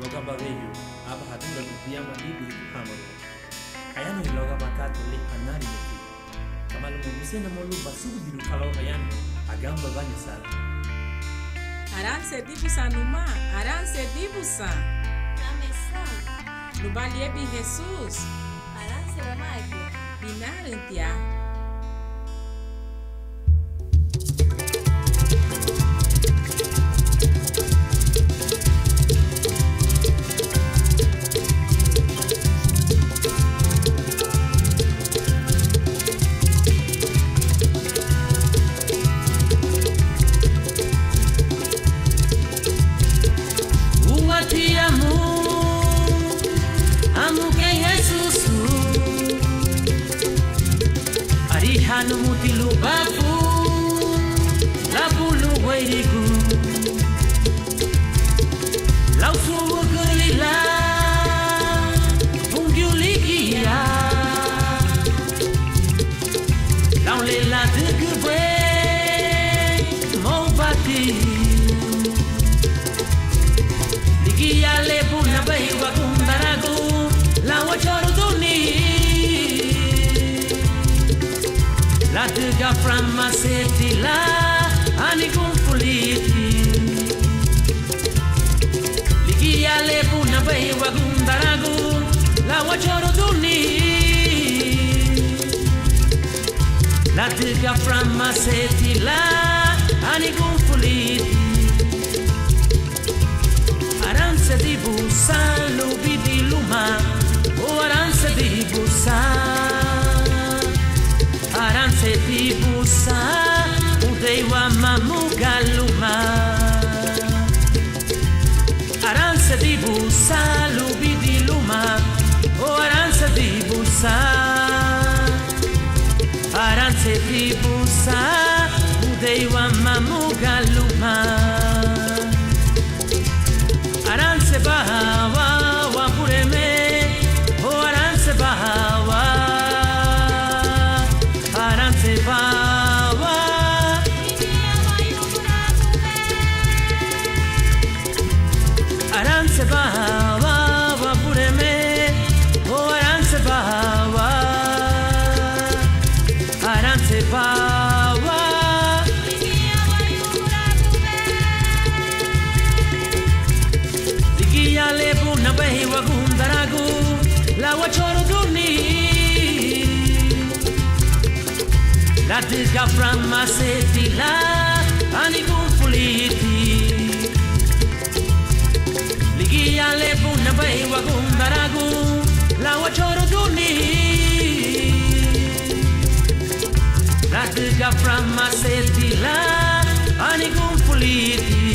loga baveyo aba hatunga lubiyama idu hamano kayano loga makato le anani meti kama lumusena molu basugu bidu kalau kayano agamba banyasala aranse dibusa numa aranse dibusa Namesa lubaliebi Jesus aranse wamage binarentia Hanu mutilu babu labulu wairigu lau suwa gelila ungiuligia lau lela degebe mau bati ligia lebu nabai wagundaragu lau wachoro duni la tega framma seti la ani confuliti ligia le buna bai wagundaragu la wachoro duni la tega framma seti la ani confuliti aranze di busa lubi di luma o aranze di busa aranse tibusa udeiwa mamugaluma aranse tibusa lubidi luma o aranse tibusa aranse tibusa udeiwa mamugaluma aranse bahawa wapureme o aranse bahawa aranse bawa aranse bawa wapureme oh aranse bawa aranse bawa ligia lebu na behi wagundaragu la wachoro duni la tega framma seti la ani confuliti ligia le buna bai wagundaragu la wachoro duni la tega framma seti la ani confuliti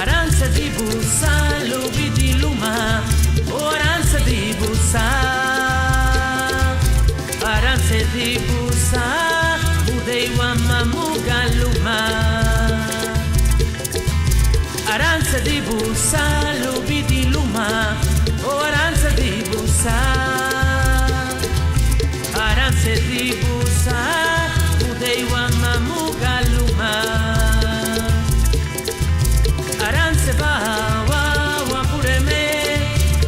aranze di busa lubi di luma o aranze di busa aranse di busa udeiwa mamugaluma aranse di busa lubi di luma o aranse di busa aranse di busa udeiwa mamugaluma aranse bawa wapureme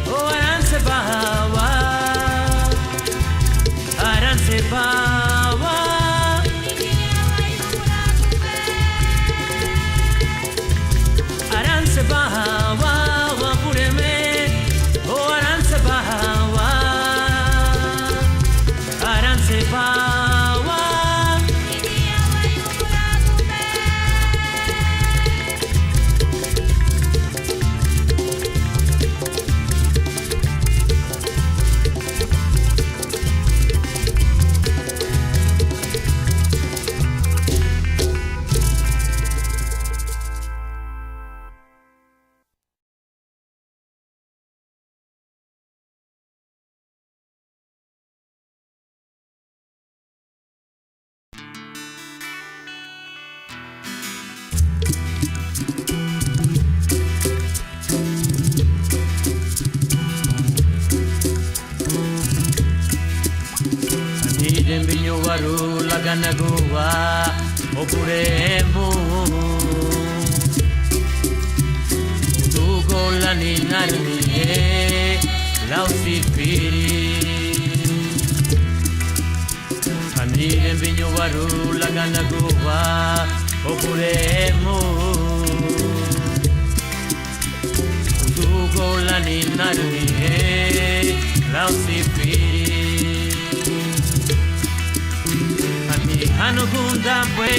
o aranse bawa aranse bawa aranse bawa wapureme o aranse bawa aranse bawa Dembinho waru lagana goa opuremu ni narni lau sipiri ani vinyo waru lagana guva opuremo dugo la ni narni lau sipiri ani hanugunda pwe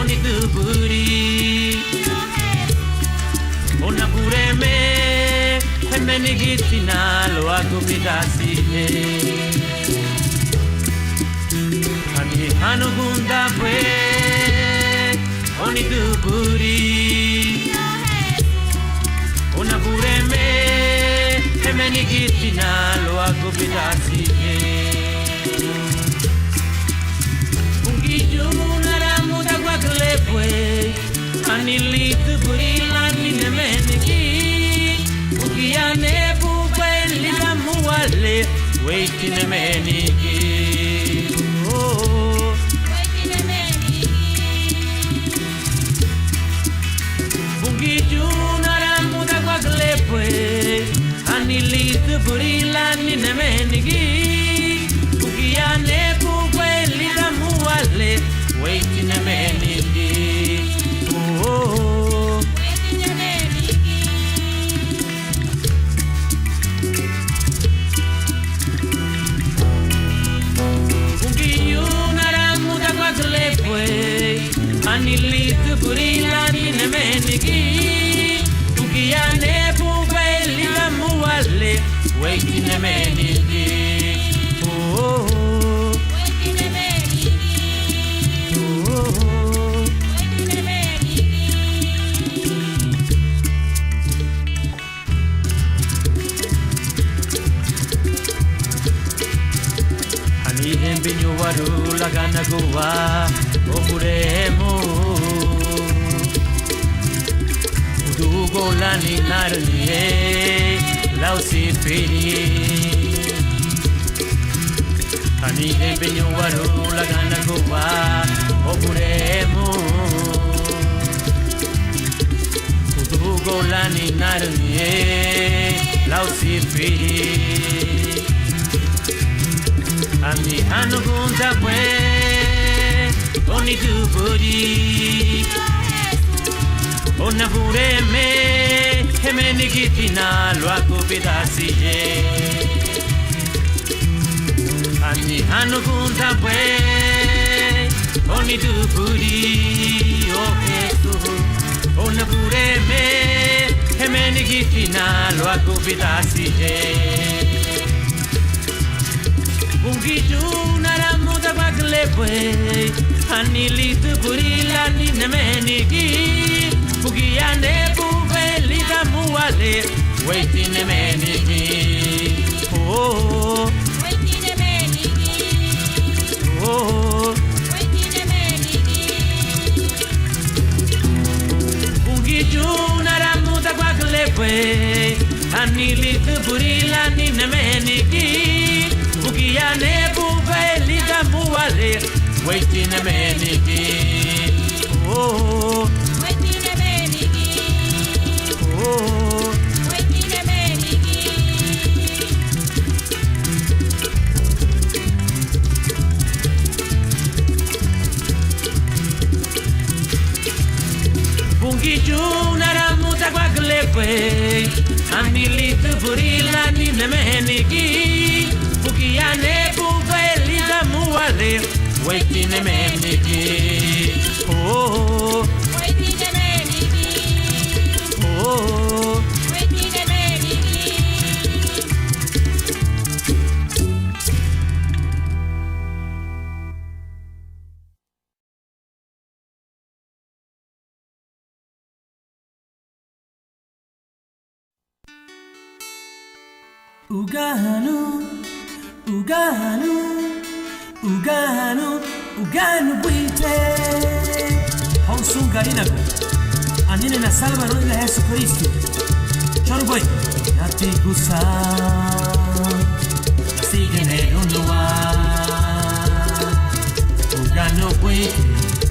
oni tuburi ona pureme emenigitina lo agubidasine ani hanugunda pwe oni tuburi ona pureme emenigitina lo agubidasine ungijo naramuda gwaklepwe anilitu burila ninemeniki ukiane bubeli la muale weitinemeniki oh ungijo naramuda gwaklepwe anilitu burila ninemeniki ukiane bubeli la muale weitinemeniki anilitu burila ninemeniki ukiane bubeli la muale weitinemeniki oh binyo waru lagana guva opuremo dugo lani narni lau sipiri ani binyo waru lagana guva opuremo dugo lani narni lau sipiri ani hanugunda pwe oni tuburi ona pureme emenigitina lo agubidasiye ani hanugunda pwe oni tuburi oh Jesus ona pureme emenigitina lo agubidasiye ungijo naramuda baglepwe anilitu burila ninemeniki ukiane bubeli la muale weitinemeniki oh weitinemeniki oh weitinemeniki ungijo naramuda baglepwe anilitu burila ninemeniki ukiane bubeli la muale weitinemeniki oh weitinemeniki oh weitinemeniki ungijo naramuda gwaklepwe anilitu burila ninemeniki ukiane bubeli la muale weitinemeniki oh weitinemeniki oh weitinemeniki Uganu, uganu, uganu, uganu buite. Honsun garinago, anine na salva no ila Yesu Kristo. Chorboy, nati gusa, sigene unwa. Uganu buite,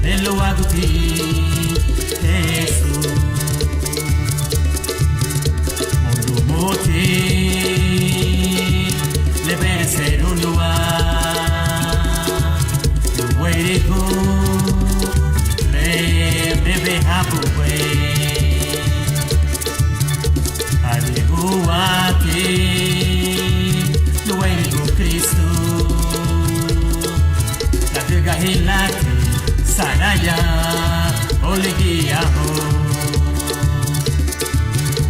nelo aguti, Jesus. bwe alibuwate luweri ku Kristo latugahilate saraya oligiaho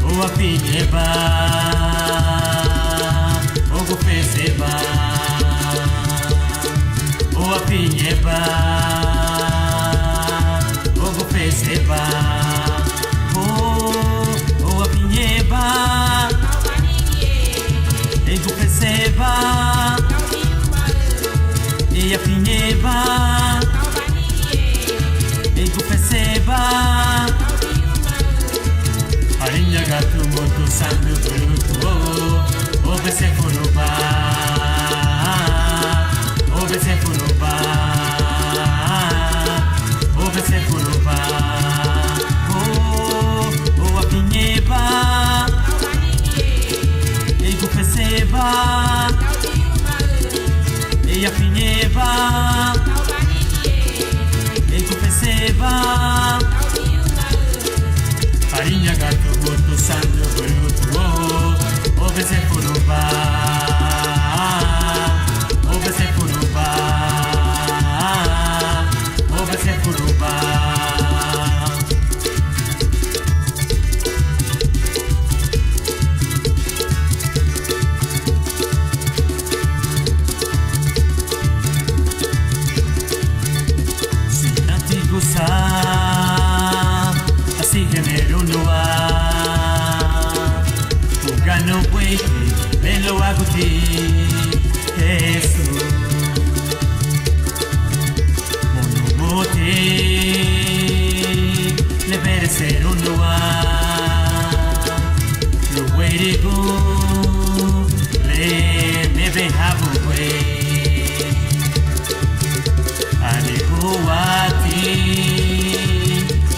owapinyeba ogufeseba owapinyeba ogufeseba owapinyeba egufeseba eyapinyeba egufeseba arinyagatumoto sandu brutuo obese furuba obese furuba obese furuba owapinyeba egufeseba eyapinyeba egufeseba arinyagatumoto sandu brutuo obese furuba obese furuba obese furuba sinatigusa asigenerunoa ugano bweke lelo aguti Yesu monomote lebere serunoa luwerigo le mebe habwe alikuwati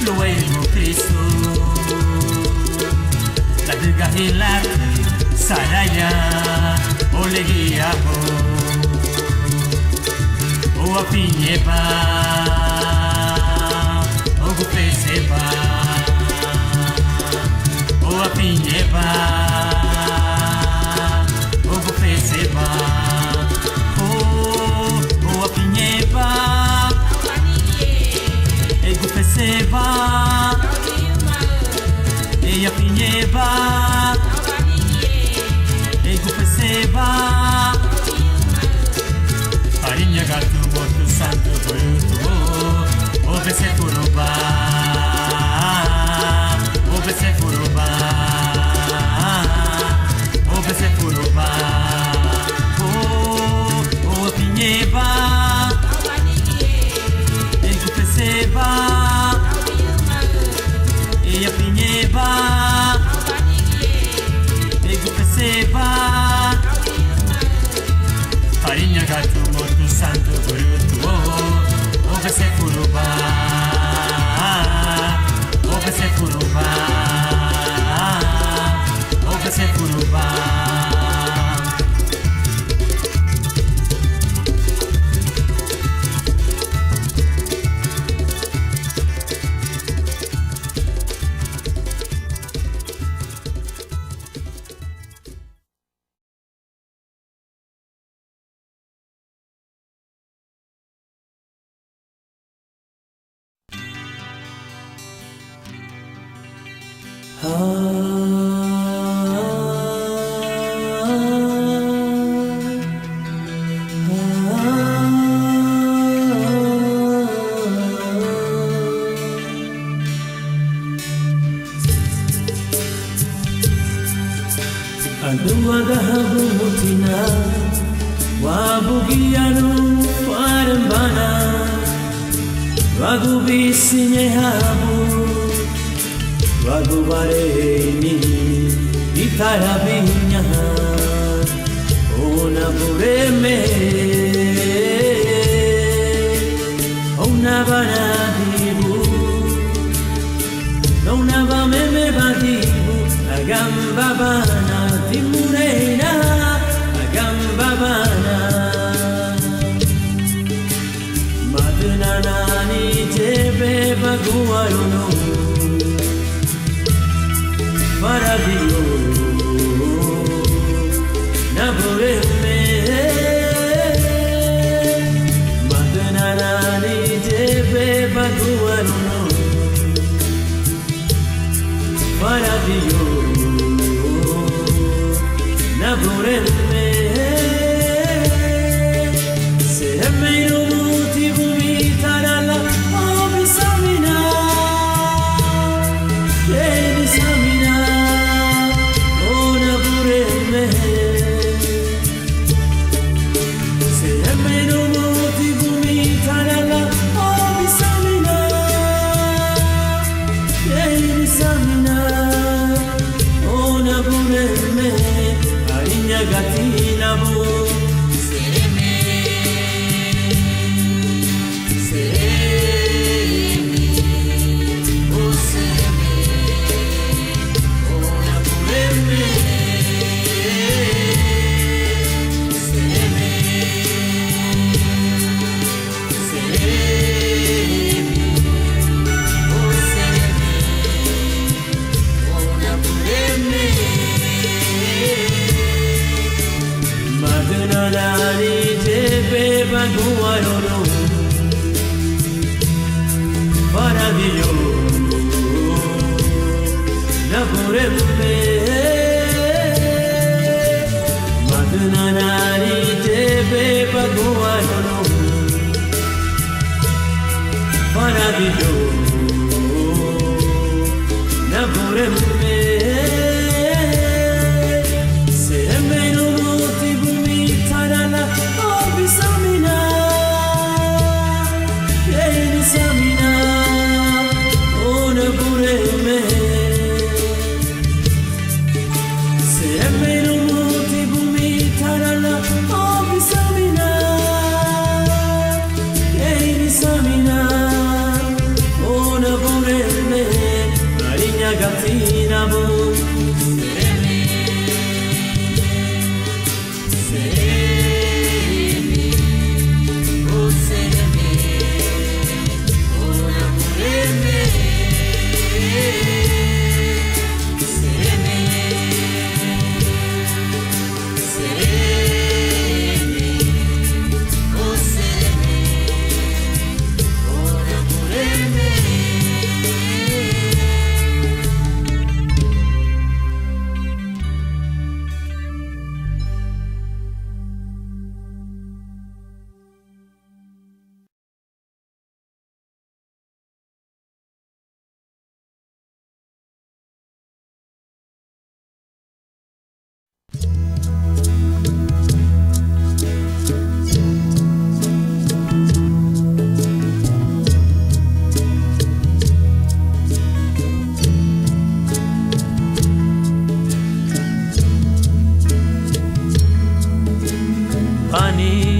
luwerigo Kristo latugahilate saraya olegiaho owapinyeba ogufeseba owapinyeba ogufeseba owapinyeba egufeseba eyapinyeba egufeseba arinyagatumoto sandu brutuo obese furuba obese furuba obese furuba owapinyeba egufeseba eyapinyeba egufeseba arinyagatumoto sandu brutuo obese furuba obese furuba obese furuba Aduagahabu mutina wabugianu farembana wagubisinyehabu wagubareni itarabinya ona bureme ona banadibu ona bameme badibu agamba bana timurena agamba bana madnanani jebe baguaruno Paradio Nabureme Madanarani Jebe Baguaruno Paradio Nabureme Seremeno Muti Vumitarala Obisamina Samina Ona Bureme Seremeno Muti Vumitarala Obisamina Samina Ona Bureme Arinya Gatina Bu Baguarono Paradio Nabureme Madunanari Tebe Baguarono Paradio Nabureme Seremeno Muti Vumitarala Obisamina Samina Ona Bureme Seremeno Muti Vumitarala Obisamina Samina Ona Bureme Mariña Gatina Bu Ani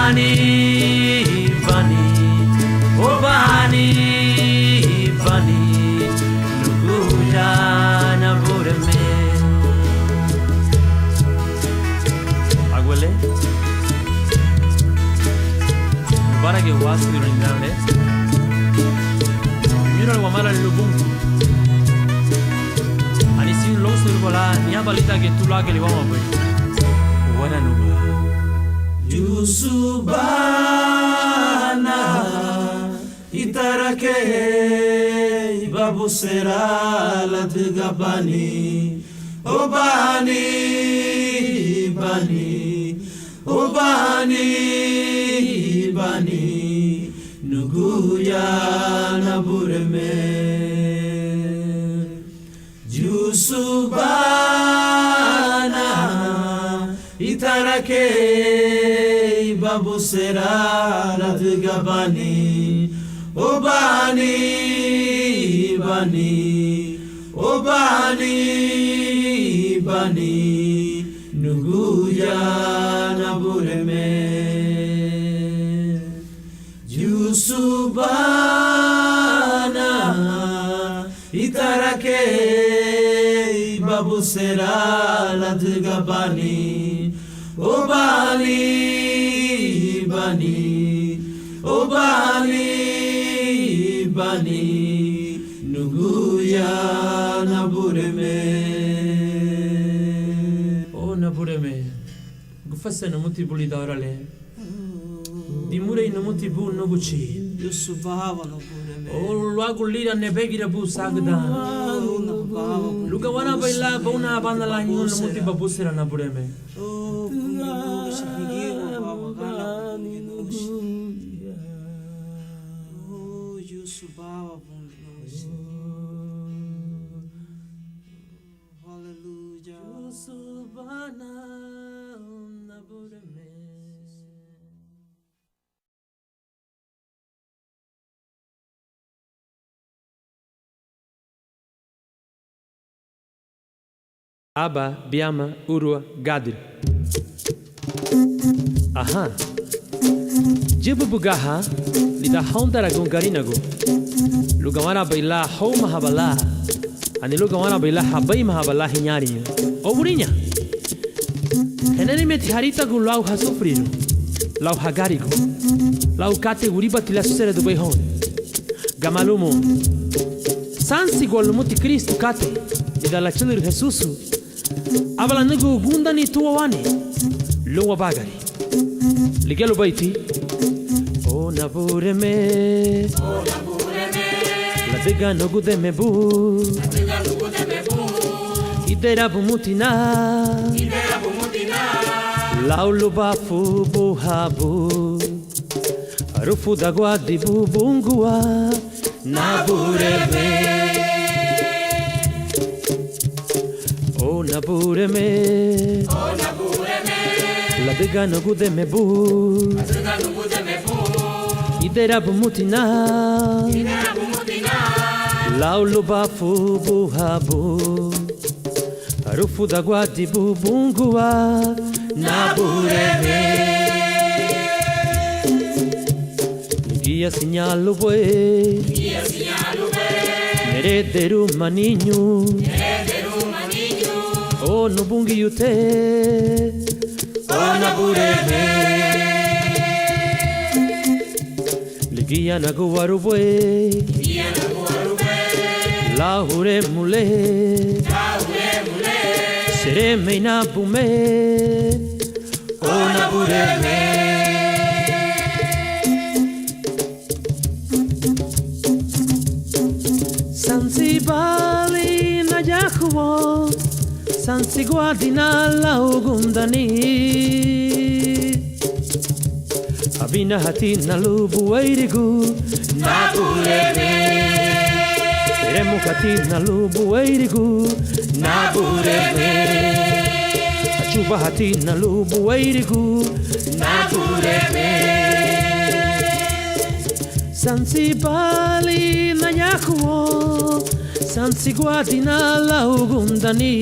bani, bani, oh bani, bani, nuguya na bureme. Aguele, para que guasu y rindame. Mira el guamara el lubungu. Ani sin lo surbola ni abalita que tú la que le vamos a ver. Buena nuba. Yusubana itarake babusera ladgabani obani bani obani bani nuguya nabureme Yusubana itarake babusera ladgabani obani bani obani bani nuguya nabureme Yusubana itarake babusera ladgabani obani bani obani bani nuguya nabureme Oh nabureme. Gufasa no muti buli daurale. Dimure no muti bu no guchi. Yusubava no bureme Oh lagu lira ne begira bu sagda. Luga wana baila bona banda la no muti babusera nabureme. Aba, Biama, Urua, Gadir. Aha. Jibu bugaha, lida haundaragun garinago. Lugawana baila hau mahabala. Ani lugawana baila habai mahabala hinyarinya. Oburinya. Henene meti harita gun lau hasufriru. Lau hagarigo. Lau kate uriba tila susere do beihon. Gamalumo. Sansi golumuti Cristo kate. Lida la chilur Jesusu. Abala nugu gunda ni tuwa wani. Luwa bagari. Ligelo baiti. Oh nabureme. Oh nabureme. La diga no gude me bu. La diga no gude me bu. Idera bumutina. Idera bumutina. Laulu bafu buhabu. Arufu da guadi bubungua. Nabureme. Oh nabureme. Oh nabureme. La diga no gude me bu. La diga no gude me bu. Idera bumutina. Idera bumutina. Laulu bafu buhabu. Arufu da guadi bubungua. Nabureme. Guia sinyalu bue. Guia sinyalu bue. Merederu maninho. Merederu maninho. Oh nubungi yute. Oh nabureme. Ligia naguaru bue. Ligia naguaru bue. Lahure mule. Lahure mule. Sereme inabume. Oh nabureme. Sanzibali na yahuo. Sansi guardina la ugundani. Abina hatina lubu eirigu. Nabureme. Eremu hatina lubu eirigu. Nabureme. Achuba hatina lubu eirigu. Nabureme. Sanzibali na yahuo. Sansi guardina la ugundani.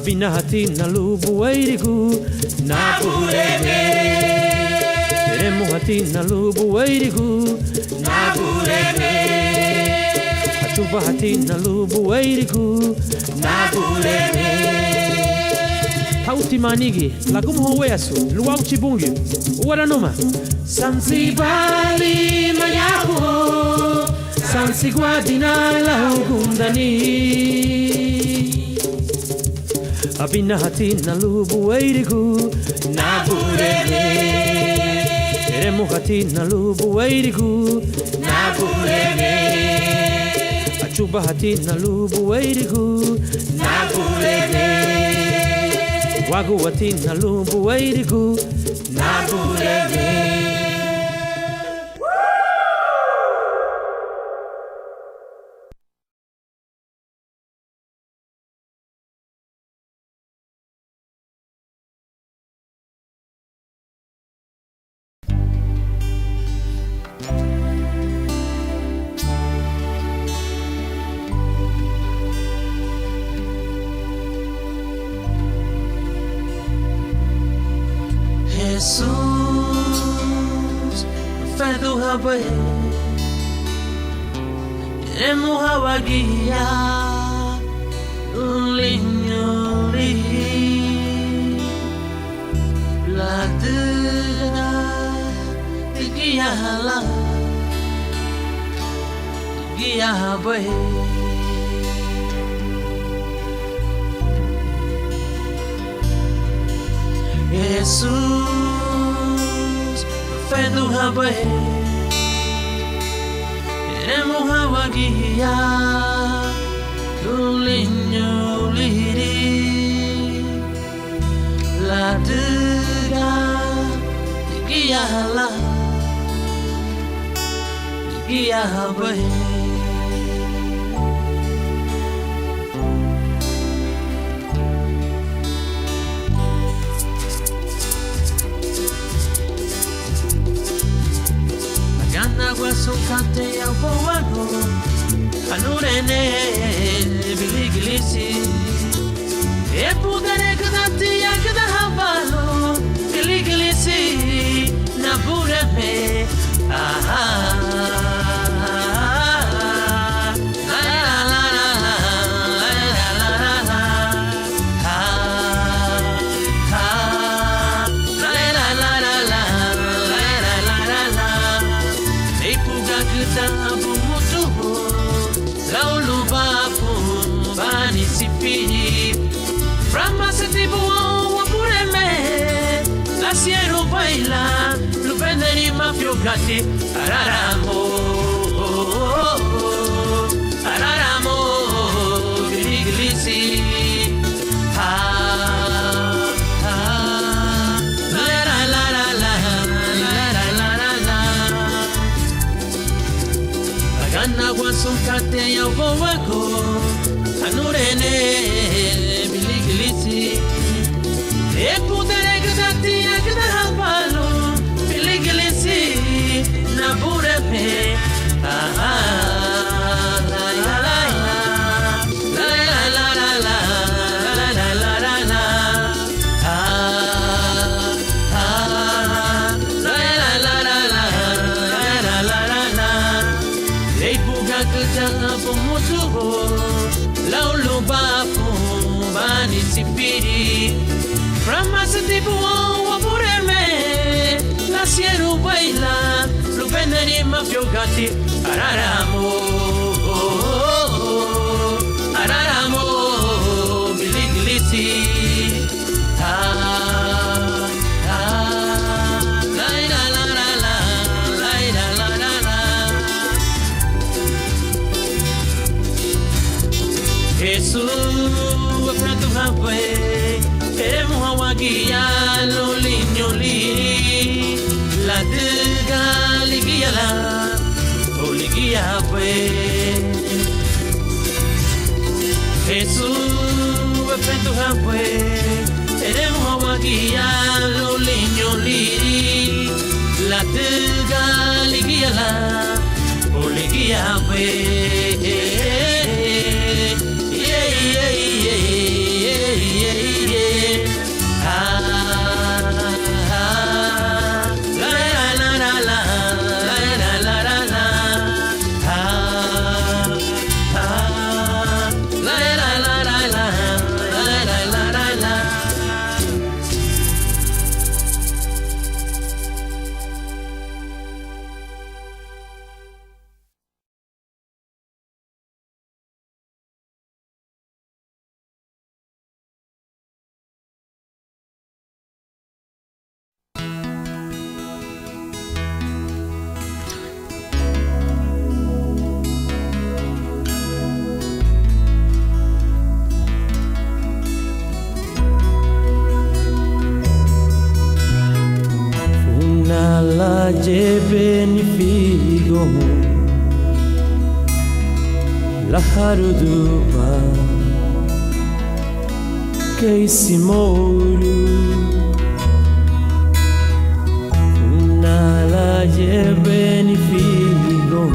Abina hati na lubu wairigu na bureme. Eremu hati na lubu wairigu na bureme. Achuba hati na lubu wairigu na bureme. Hauti manigi lagum howeasu luau chibungi uwaranuma. Sansibali mayaho Sansigwadina laugundani. Abina hati na lubu wairigu na bureme. Eremu hati na lubu wairigu na bureme. Achuba hati na lubu wairigu na bureme. Wagu hati na lubu wairigu na bureme. Jesus, fé do rabai, iremos a guiar um linho li, lá de guiar lá, guiar bem. Jesus, fé do rabai, iremos a guiar do linho liri, lá de guiar lá, de guiar bem. Agua sukate ya powago anurene biligilisi e pudere kadati ya kada habalo biligilisi na bureme Gati araramo araramo iglisi la la la la la la la la agana wasukate ya bowago anurene iglisi e pudere gati agda balo iglisi na bureme Siero baila, lo venere mafiogati, araramo, araramo, biliglisi, la la la la la la la la. Jesús, para tu rapai, queremos agua guiar los niños li. La dega ligia la, o ligia fue. Jesús, efecto fue. Tenemos agua guía, los niños liri. La dega ligia la, o ligia fue. Yeah, yeah, yeah, yeah, yeah. Haruduba Keisi Mouru Unala Jebeni Figo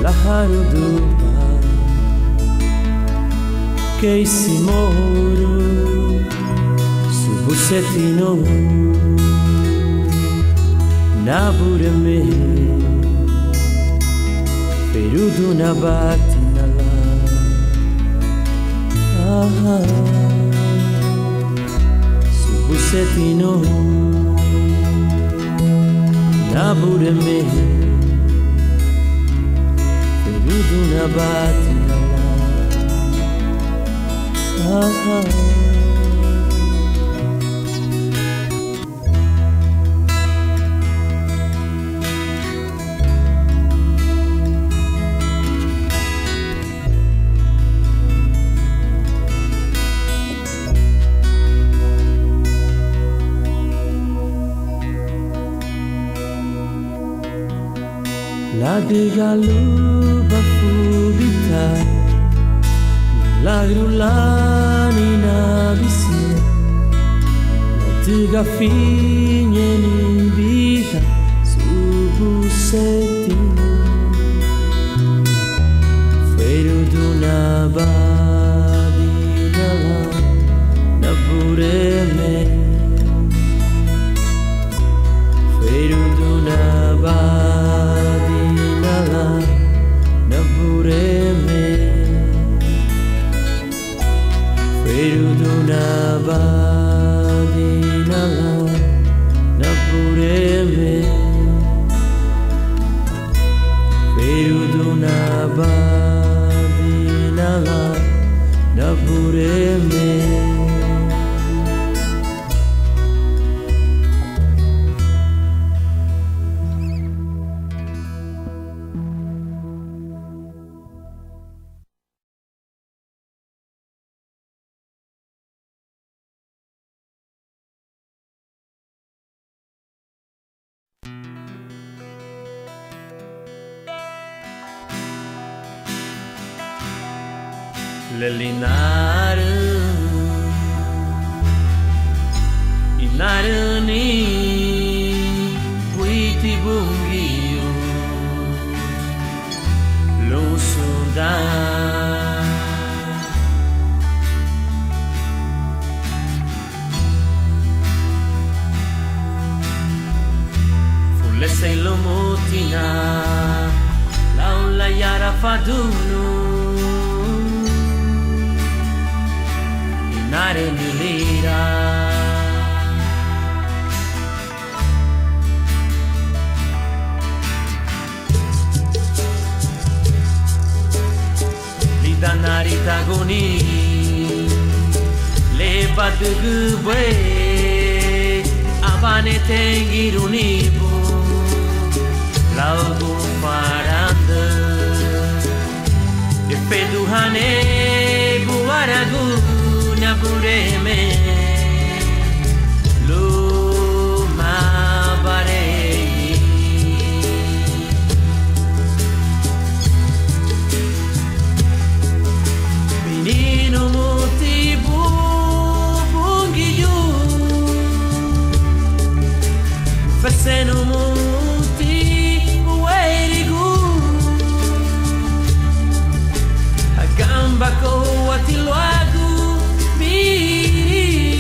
La Haruduba Keisi Mouru Subusetino Nabureme Perudu Nabatinala Subusetino Nabureme Perudu Nabatinala La digaluba fubita La grulani na bisia La tiga finye ni vita Subusetino Feru duna babinala Na bureme Feru duna babinala Nabureme Feruduna badinala Nabureme Feruduna badinala Nabureme Lelinaru Inaruni Puiti Bungio Lusunda Fulese Lumutina Laula Yara Fadunu Nare milira Lida narita goni Le badugu bwe Abane tengirunibu Laugu paranda Epeduhane buaragu Nabureme Luma Barei Menino motivo Bungiyu Fazendo motivo Erigu A gamba com o atiluago Miri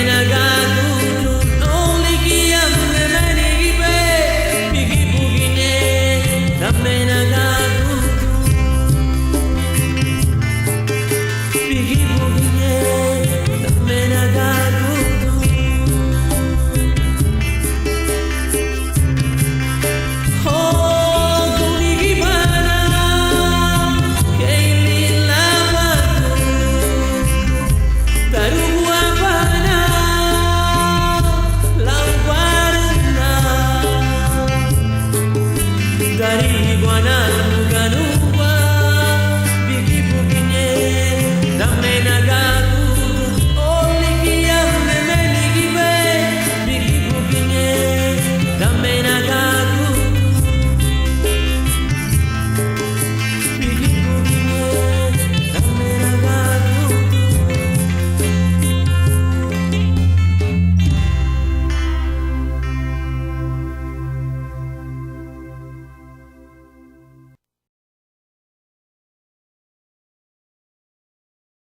naga